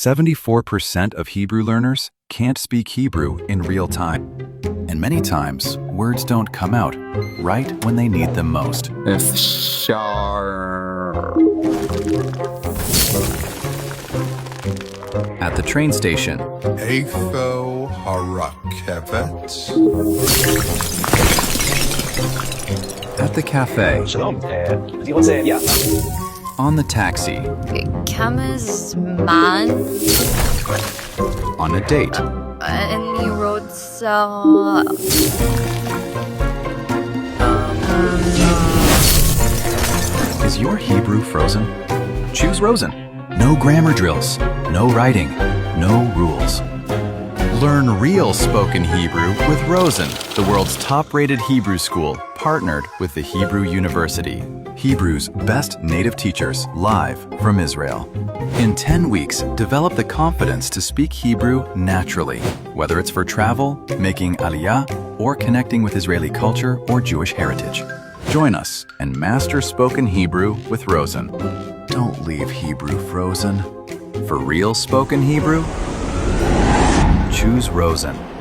74% of Hebrew learners can't speak Hebrew in real time. And many times, words don't come out right when they need them most. At the train station, איפה הרכבת? at the café, שלום, אני רוצה, on the taxi, כמה זמן on a date, אני רוצה... Is your Hebrew frozen? Choose Rosen. No grammar drills, no writing, no rules. Learn real spoken Hebrew with Rosen, the world's top-rated Hebrew school, partnered with the Hebrew University. Hebrew's best native teachers live from Israel. In 10 weeks, develop the confidence to speak Hebrew naturally, whether it's for travel, making aliyah, or connecting with Israeli culture or Jewish heritage. Join us and master spoken Hebrew with Rosen. Don't leave Hebrew frozen. For real spoken Hebrew, choose Rosen.